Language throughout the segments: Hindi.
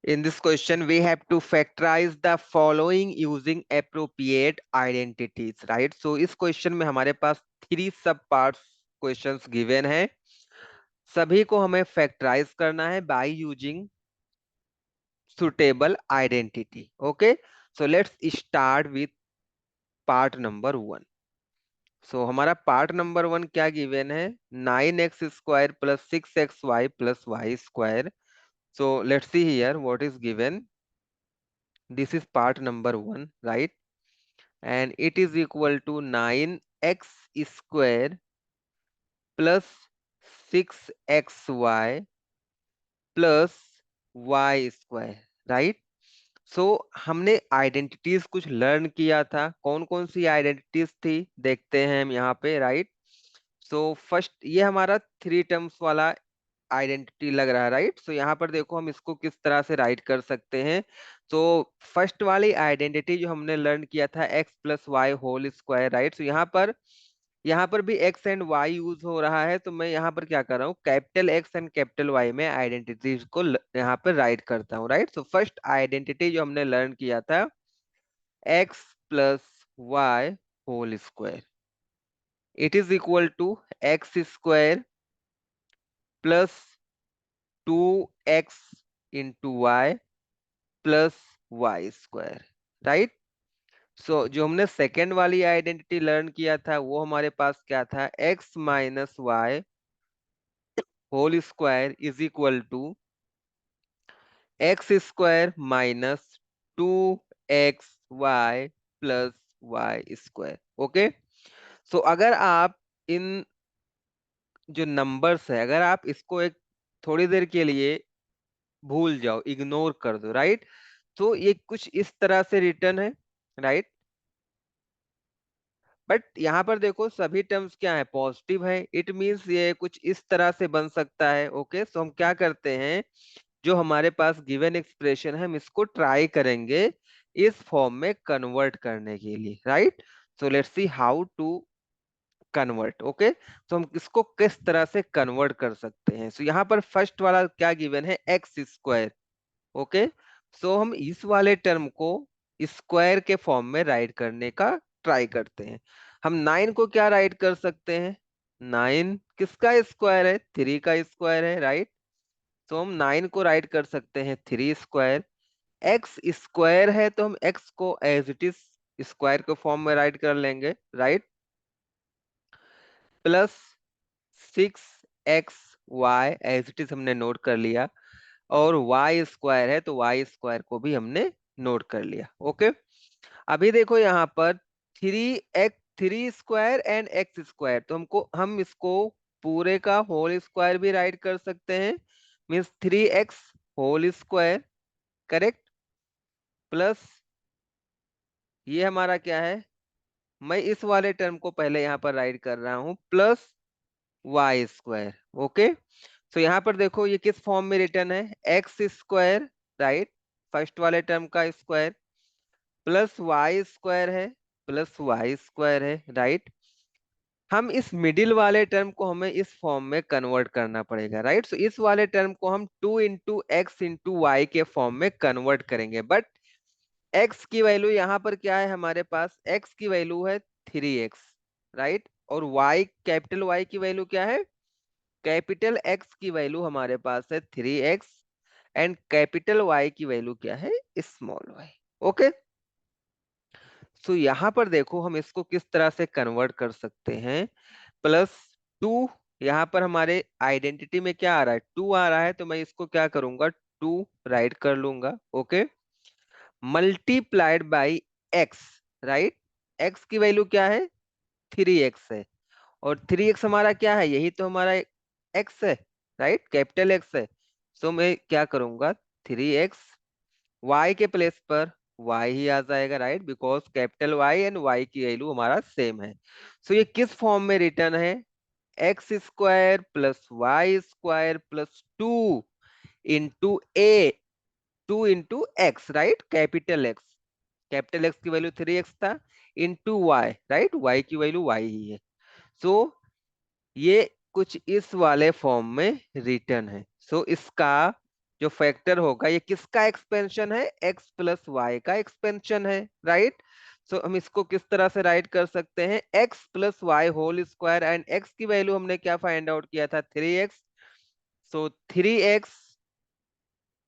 In this question, we have to factorize the following using appropriate identities, right? So इस क्वेश्चन में हमारे पास 3 सब पार्ट्स क्वेश्चंस गिवन है। सभी को हमें फैक्टराइज करना है by using suitable identity. Okay, so let's start with part number 1। सो हमारा पार्ट नंबर 1 क्या गिवन है? 9x² + 6xy + y²। So let's see here what is given. This is part number 1, right? And it is equal to 9x square plus 6xy plus y square, right? सो हमने आइडेंटिटीज कुछ लर्न किया था। कौन कौन सी आइडेंटिटीज थी देखते हैं हम यहाँ पे, राइट? सो फर्स्ट ये हमारा 3 टर्म्स वाला आइडेंटिटी लग रहा है, राइट? सो यहाँ पर देखो हम इसको किस तरह से राइट कर सकते हैं। तो फर्स्ट वाली आइडेंटिटी जो हमने लर्न किया था x+y² राइट? सो यहाँ पर भी x एंड y यूज हो रहा है, तो मैं यहाँ पर क्या कर रहा हूँ, capital x and capital y में आइडेंटिटीज को यहाँ पर राइट करता हूँ, राइट? सो फर्स्ट आइडेंटिटी जो हमने लर्न किया था x+y² it is equal to x² plus 2x into Y plus y², right? So जो हमने सेकेंड वाली आइडेंटिटी लर्न किया था वो हमारे पास क्या था, x-y² is equal to x² minus 2xy plus y²। Okay, so अगर आप इन जो नंबर्स है, अगर आप इसको एक थोड़ी देर के लिए भूल जाओ, इग्नोर कर दो, राइट? तो ये कुछ इस तरह से रिटर्न है, राइट? बट यहाँ पर देखो सभी टर्म्स क्या है, पॉजिटिव है। इट मींस ये कुछ इस तरह से बन सकता है। ओके, सो हम क्या करते हैं, जो हमारे पास गिवन एक्सप्रेशन है हम इसको ट्राई करेंगे इस फॉर्म में कन्वर्ट करने के लिए, right? So let's see how to convert. Okay, तो हम इसको किस तरह से कन्वर्ट कर सकते हैं। सो यहाँ पर फर्स्ट वाला क्या गिवन है, x²। ओके, सो हम इस वाले टर्म को स्क्वायर के फॉर्म में राइट करने का ट्राई करते हैं। हम 9 को क्या राइट कर सकते हैं, 9 किसका स्क्वायर है, 3 का स्क्वायर है, राइट? तो हम 9 को राइट कर सकते हैं 3²। एक्स स्क्वायर है तो हम एक्स को एज इट इज स्क्वायर के फॉर्म में राइट कर लेंगे, right? Plus 6xy as it is हमने नोट कर लिया, और y² है तो y² को भी हमने नोट कर लिया। ओके, अभी देखो यहाँ पर 3 एंड x², तो हम इसको पूरे का होल स्क्वायर भी राइट कर सकते हैं, मीन्स 3x² करेक्ट, प्लस ये हमारा क्या है, मैं इस वाले टर्म को पहले यहाँ पर राइट कर रहा हूँ, प्लस y²। ओके, तो यहाँ पर देखो ये किस फॉर्म में रिटर्न है, x², राइट? फर्स्ट वाले टर्म का स्क्वायर प्लस y² है, प्लस y² है, राइट? हम इस मिडिल वाले टर्म को हमें इस फॉर्म में कन्वर्ट करना पड़ेगा, राइट? सो इस वाले टर्म को हम 2 इंटू एक्स इंटू वाई के फॉर्म में कन्वर्ट करेंगे। बट x की वैल्यू यहाँ पर क्या है, हमारे पास x की वैल्यू है 3x, राइट? और y, कैपिटल Y की वैल्यू क्या है, कैपिटल X की वैल्यू हमारे पास है 3x, एंड कैपिटल Y की वैल्यू क्या है, स्मॉल y। ओके, सो यहाँ पर देखो हम इसको किस तरह से कन्वर्ट कर सकते हैं। प्लस 2, यहाँ पर हमारे आइडेंटिटी में क्या आ रहा है, 2 आ रहा है, तो मैं इसको क्या करूंगा, 2 राइट कर लूंगा। Okay, multiplied by x, right? x की वैल्यू क्या है, 3x है, और 3x हमारा क्या है, यही तो हमारा x है, राइट? कैपिटल X है। सो मैं क्या करूंगा, 3x, y के प्लेस पर y ही आ जाएगा, right? Because capital Y and y की वैल्यू हमारा सेम है। सो ये किस फॉर्म में रिटर्न है, x² plus y² plus 2 into A, 2 into X, right? Capital x की वैल्यू 3x था, इंटू वाई, राइट? y की वैल्यू y ही है। सो ये कुछ इस वाले फॉर्म में रिटर्न है। सो इसका जो फैक्टर होगा ये किसका एक्सपेंशन है, एक्स प्लस वाई का एक्सपेंशन है, राइट। सो हम इसको किस तरह से राइट कर सकते हैं, x plus y whole square, and x की वैल्यू हमने क्या फाइंड आउट किया था, 3x। So 3x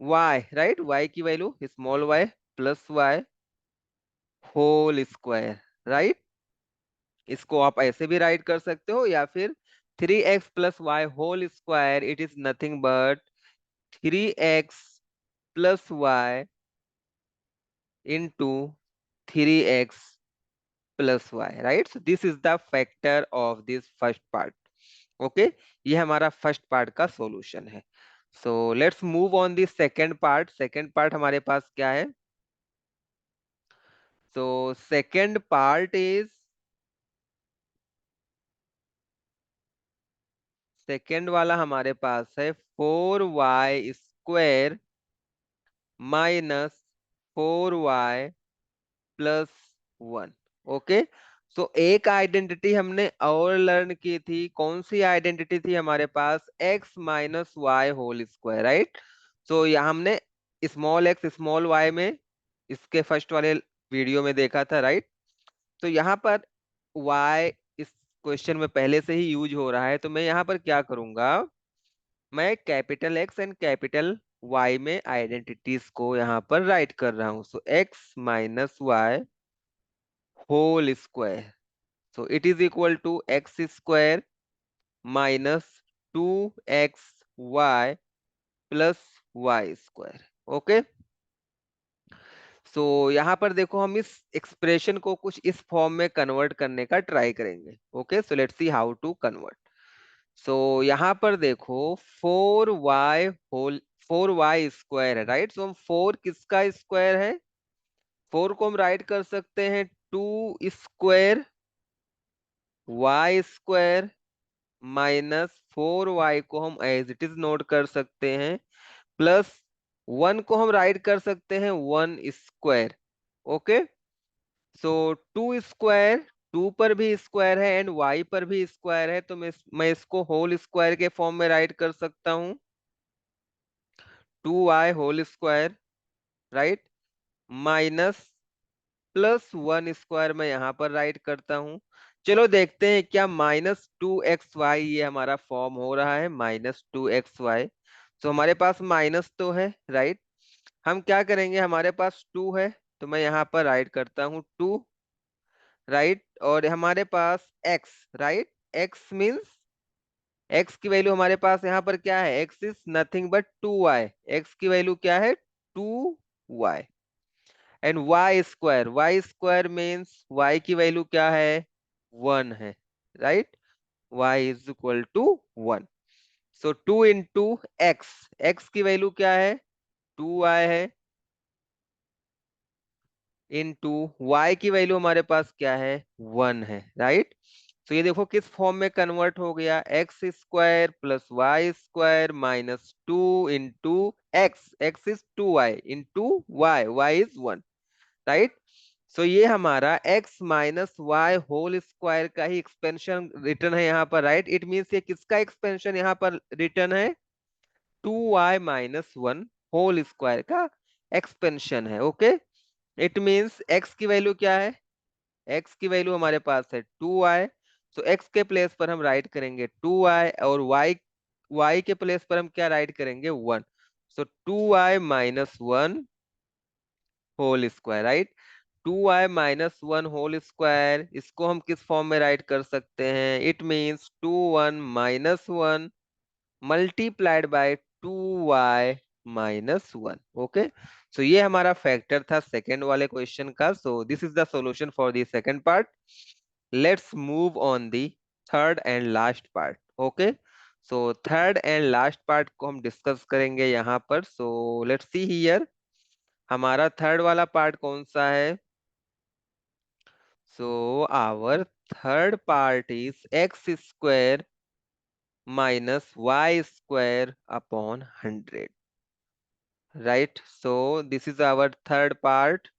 y, right, y की value small y plus y whole square, right. इसको आप ऐसे भी राइट कर सकते हो, या फिर 3x plus y whole square, it is nothing but 3x plus y into 3x plus y, right? So this is the factor of this first part. Okay, ये हमारा फर्स्ट पार्ट का सॉल्यूशन है। So let's move on the second part. Second part हमारे पास क्या है, तो सेकेंड पार्ट इज, सेकेंड वाला हमारे पास है 4y² minus 4y plus 1। Okay, सो एक आइडेंटिटी हमने और लर्न की थी, कौन सी आइडेंटिटी थी हमारे पास, x minus Y whole square, right. So यहाँ हमने स्मॉल एक्स स्मॉल वाई में इसके फर्स्ट वाले वीडियो में देखा था, राइट। तो यहाँ पर y इस क्वेश्चन में पहले से ही यूज हो रहा है, तो मैं यहाँ पर क्या करूंगा, मैं capital X and capital Y में आइडेंटिटीज को यहाँ पर राइट कर रहा हूँ। So X minus Y whole square, so it is equal to x square minus 2xy plus y square। Okay, so यहाँ पर देखो हम इस एक्सप्रेशन को कुछ इस फॉर्म में कन्वर्ट करने का ट्राई करेंगे। Okay, so let's see how to convert. So यहाँ पर देखो 4y स्क्वायर है, राइट। सो हम 4 किसका स्क्वायर है, 4 को हम राइट कर सकते हैं 2 square y square minus 4y को हम एज इट इज नोट कर सकते हैं, प्लस 1 को हम राइट कर सकते हैं 1 स्क्वायर। ओके, सो 2 स्क्वायर, 2 पर भी स्क्वायर है एंड y पर भी स्क्वायर है, तो मैं इसको होल स्क्वायर के फॉर्म में राइट कर सकता हूँ, 2y whole square, right, minus plus 1 square मैं यहाँ पर राइट करता हूँ। चलो देखते हैं क्या -2xy ये हमारा फॉर्म हो रहा है, -2xy। तो हमारे पास माइनस तो है, राइट। हम क्या करेंगे, हमारे पास 2 है, तो मैं यहाँ पर राइट करता हूँ 2, राइट। और हमारे पास x, right, x means x की वैल्यू हमारे पास यहाँ पर क्या है, x is nothing but 2y, x की वैल्यू क्या है 2y, and y square means y की वैल्यू क्या है 1 है, right, y is equal to 1। So 2 into x, x की वैल्यू क्या है 2y है, इंटू y की वैल्यू हमारे पास क्या है 1 है, राइट। तो ये देखो किस फॉर्म में कन्वर्ट हो गया, X square plus Y square minus 2 into x, X is 2y into Y, Y is 1, right. So ये हमारा x minus Y whole square का ही एक्सपेंशन रिटर्न है यहाँ पर, राइट। इट मीन्स ये किसका एक्सपेंशन यहाँ पर रिटर्न है, 2y-1 होल स्क्वायर का एक्सपेंशन है। ओके, इट मीन्स x की वैल्यू क्या है, x की वैल्यू हमारे पास है 2y, तो x के प्लेस पर हम राइट करेंगे 2y, और y के प्लेस पर हम क्या राइट करेंगे 1। So 2y-1 whole square, right. 2y-1 whole square, इसको हम किस फॉर्म में राइट कर सकते हैं, it means 2 1 - 1 multiplied by 2y-1। Okay, so ये हमारा फैक्टर था सेकेंड वाले क्वेश्चन का। So this is the solution for the second part. Let's move on the third and last part. Okay, so third and last part को हम डिस्कस करेंगे यहाँ पर। सो लेट्स सी हियर, हमारा थर्ड वाला पार्ट कौन सा है, so our third part is x square minus y square upon 100, right? So this is our third part.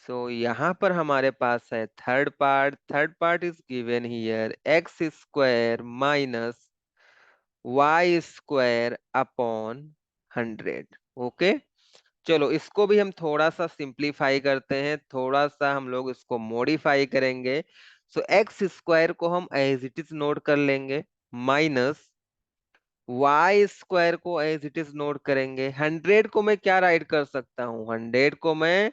So यहाँ पर हमारे पास है third part is given here x square minus y square upon 100। Okay, चलो इसको भी हम थोड़ा सा सिंप्लीफाई करते हैं, थोड़ा सा हम लोग इसको मॉडिफाई करेंगे। सो एक्स स्क्वायर को हम एज इट इज नोट कर लेंगे, माइनस वाई स्क्वायर को एज इट इज नोट करेंगे। 100 को मैं क्या राइट कर सकता हूँ, 100 को मैं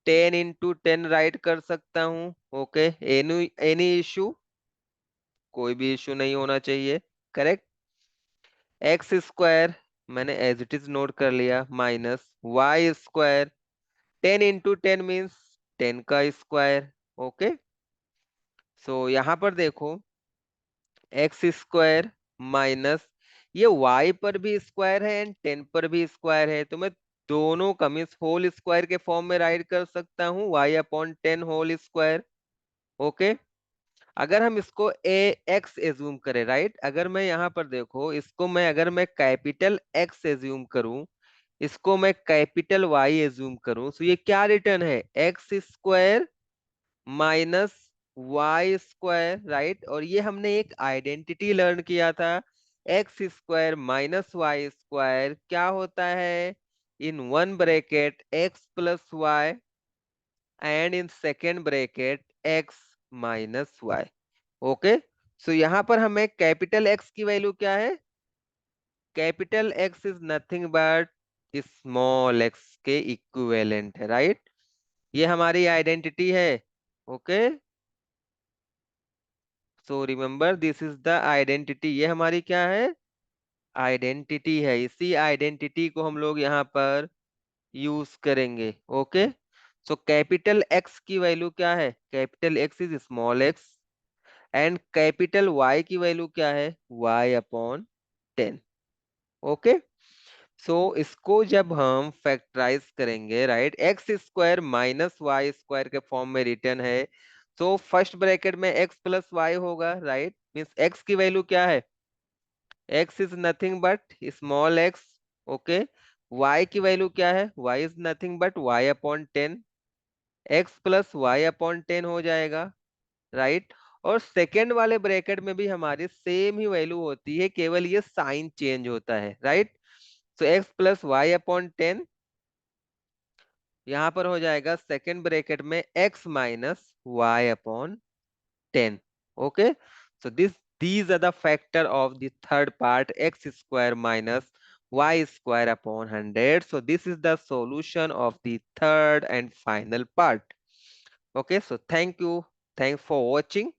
10 × 10 राइट कर सकता हूँ। ओके, एनी एनी इशू, कोई भी इशू नहीं होना चाहिए, करेक्ट। एक्स स्क्वायर मैंने एज इट इज नोट कर लिया, माइनस वाई स्क्वायर, 10 × 10 मीन्स 10 का स्क्वायर। ओके, सो यहाँ पर देखो एक्स स्क्वायर माइनस ये वाई पर भी स्क्वायर है एंड 10 पर भी स्क्वायर है, तो मैं दोनों का मीन्स होल स्क्वायर के फॉर्म में राइट कर सकता हूँ, y upon 10 whole square. Okay, अगर हम इसको ए एक्स एज्यूम करें, राइट, अगर मैं यहाँ पर देखो इसको मैं अगर मैं कैपिटल एक्स एज्यूम करूं, इसको मैं कैपिटल वाई एज्यूम करूं, तो ये क्या रिटर्न है, x square minus y square, right. और ये हमने एक आइडेंटिटी लर्न किया था, x square minus y square क्या होता है, in one bracket x plus y and in second bracket x minus y. Okay, so यहाँ पर हमें कैपिटल एक्स की वैल्यू क्या है, capital x is nothing but small x के इक्विवेलेंट है, राइट। ये हमारी आइडेंटिटी है। Okay, so remember this is the identity, ये हमारी क्या है, आइडेंटिटी है। इसी आइडेंटिटी को हम लोग यहाँ पर यूज करेंगे। ओके, सो कैपिटल एक्स की वैल्यू क्या है, capital x is small x and capital y की वैल्यू क्या है, वाई अपॉन 10। ओके, सो इसको जब हम फैक्टराइज करेंगे, right, x square minus y square के फॉर्म में रिटर्न है, तो फर्स्ट ब्रैकेट में एक्स प्लस वाई होगा, राइट, मीन्स एक्स की वैल्यू क्या है, x is nothing but small x. Okay, y की वैल्यू क्या है, y is nothing but y upon 10, x plus y upon 10 हो जाएगा, राइट। और सेकेंड वाले ब्रैकेट में भी हमारी सेम ही वैल्यू होती है, केवल ये साइन चेंज होता है, right. So x plus y upon 10 यहाँ पर हो जाएगा सेकेंड ब्रैकेट में x minus y upon 10। Okay, so these are the factor of the third part, x square minus y square upon 100. So this is the solution of the third and final part. Okay, so thanks for watching.